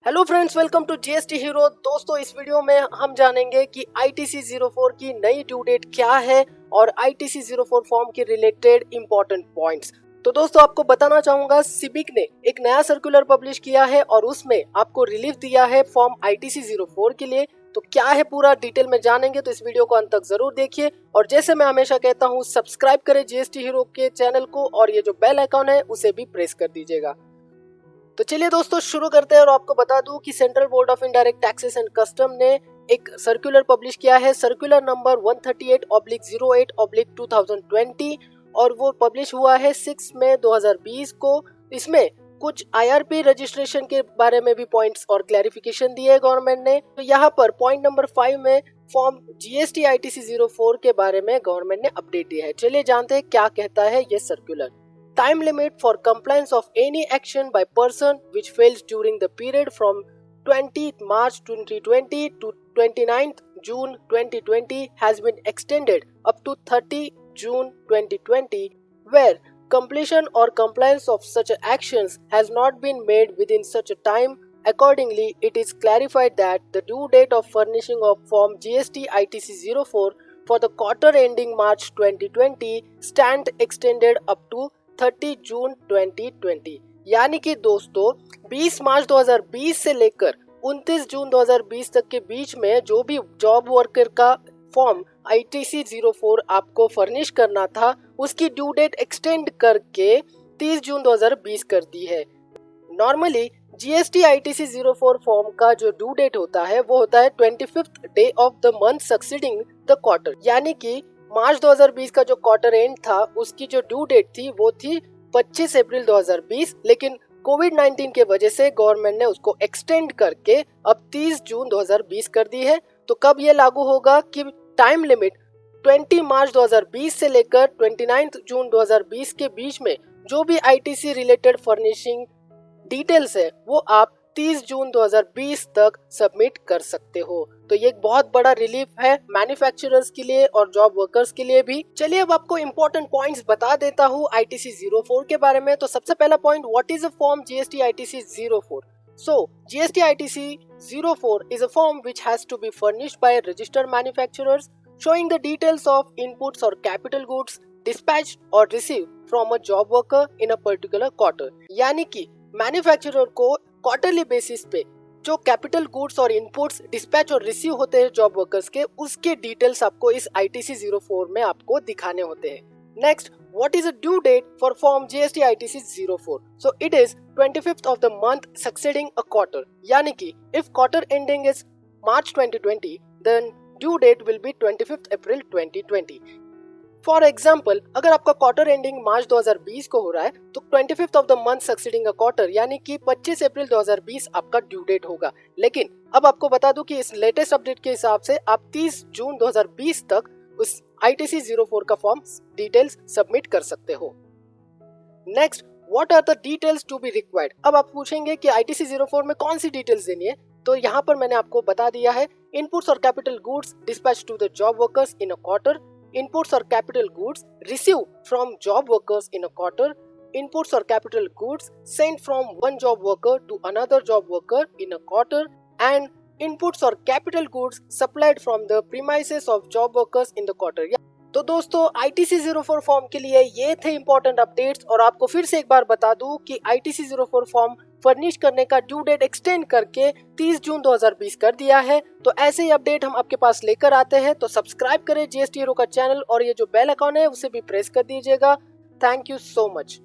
Hello friends, welcome to GST hero. दोस्तों, इस video में हम जानेंगे कि आईटीसी 04 की नई ड्यू डेट क्या है और आईटीसी 04 फॉर्म के रिलेटेड इंपॉर्टेंट पॉइंट्स। तो दोस्तों, आपको बताना चाहूंगा, सिबिक ने एक नया सर्कुलर पब्लिश किया है और उसमें आपको रिलीफ दिया है फॉर्म आईटीसी 04 के लिए। तो क्या है पूरा डिटेल में जानेंगे, तो इस वीडियो को अंत तक जरूर देखिए। और जैसे मैं हमेशा कहता हूँ, सब्सक्राइब करें जीएसटी हीरो के चैनल को और ये जो बेल आइकॉन है उसे भी प्रेस कर दीजिएगा। तो चलिए दोस्तों, शुरू करते हैं। और आपको बता दूं कि central board of indirect taxes and custom ने एक सर्कुलर पब्लिश किया है, सर्कुलर नंबर 138/08/2020, और वो पब्लिश हुआ है 6 मई 2020 को। इसमें कुछ आईआरपी रजिस्ट्रेशन के बारे में भी पॉइंट्स और क्लैरिफिकेशन दिए गवर्नमेंट ने। तो यहाँ पर पॉइंट नंबर 5 में फॉर्म जीएसटी आईटीसी 04 के बारे में गवर्नमेंट ने अपडेट दिया है। चलिए जानते हैं क्या कहता है ये circular. Time limit for compliance of any action by person which fails during the period from 20th March 2020 to 29th June 2020 has been extended up to 30 June 2020, where completion or compliance of such actions has not been made within such a time. Accordingly, it is clarified that the due date of furnishing of Form GST ITC 04 for the quarter ending March 2020 stand extended up to 30 जून 2020। यानी कि दोस्तों, 20 मार्च 2020 से लेकर 29 जून 2020 तक के बीच में जो भी जॉब वर्कर का फॉर्म आईटीसी 04 आपको फर्निश करना था, उसकी ड्यू डेट एक्सटेंड करके 30 जून 2020 कर दी है। नॉर्मली जीएसटी आईटीसी 04 फॉर्म का जो ड्यू डेट होता है वो होता है 25th day of the month succeeding the quarter. यानी कि मार्च 2020 का जो क्वार्टर एंड था उसकी जो ड्यू डेट थी वो थी 25 अप्रैल 2020, लेकिन कोविड-19 के वजह से गवर्नमेंट ने उसको एक्सटेंड करके अब 30 जून 2020 कर दी है। तो कब ये लागू होगा कि टाइम लिमिट 20 मार्च 2020 से लेकर 29 जून 2020 के बीच में जो भी आईटीसी रिलेटेड फर्निशिंग डिटेल्स है वो आप 30 जून 2020 तक सबमिट कर सकते हो। तो ये एक बहुत बड़ा रिलीफ है मैन्युफैक्चरर्स के लिए और जॉब वर्कर्स के लिए भी। चलिए अब आपको इंपॉर्टेंट पॉइंट्स बता देता हूँ आईटीसी 04 के बारे में। तो सबसे पहला point, what is a form GST ITC 04? So, GST ITC 04 is a form which has to be furnished by registered manufacturers showing the details of inputs or capital goods dispatched or received from a job worker in a particular quarter। यानी कि manufacturer को quarterly basis पे जो capital goods और inputs dispatch और receive होते हैं job workers के, उसके डिटेल्स आपको इस आईटीसी 04 में आपको दिखाने होते हैं। Next, what is the due date for form GST ITC 04? So it is 25th of the month succeeding a quarter। यानी कि if quarter ending is March 2020, then due date will be 25th April 2020। For example, अगर आपका quarter ending मार्च 2020 को हो रहा है तो 25th of the month succeeding a quarter यानी कि 25 अप्रैल 2020 आपका ड्यू डेट होगा। लेकिन अब आपको बता दूं कि इस लेटेस्ट अपडेट के हिसाब से आप 30 जून 2020 तक उस आईटीसी 04 का फॉर्म डिटेल्स सबमिट कर सकते हो। Next, what are the details to be required? अब आप पूछेंगे कि आईटीसी 04 में कौन सी डिटेल्स देनी है, तो यहाँ पर मैंने आपको बता दिया है। इनपुट्स और capital goods dispatch to the job workers in a quarter, inputs or capital goods received from job workers in a quarter, inputs or capital goods sent from one job worker to another job worker in a quarter, and inputs or capital goods supplied from the premises of job workers in the quarter। तो दोस्तों, ITC 04 form के लिए ये थे important updates. और आपको फिर से एक बार बता दूं कि आईटीसी 04 फॉर्म फर्निश करने का ड्यू डेट एक्सटेंड करके 30 जून 2020 कर दिया है। तो ऐसे ही अपडेट हम आपके पास लेकर आते हैं। तो सब्सक्राइब करें जीएसटी हीरो का चैनल और ये जो बेल आइकॉन है उसे भी प्रेस कर दीजिएगा। Thank you so much.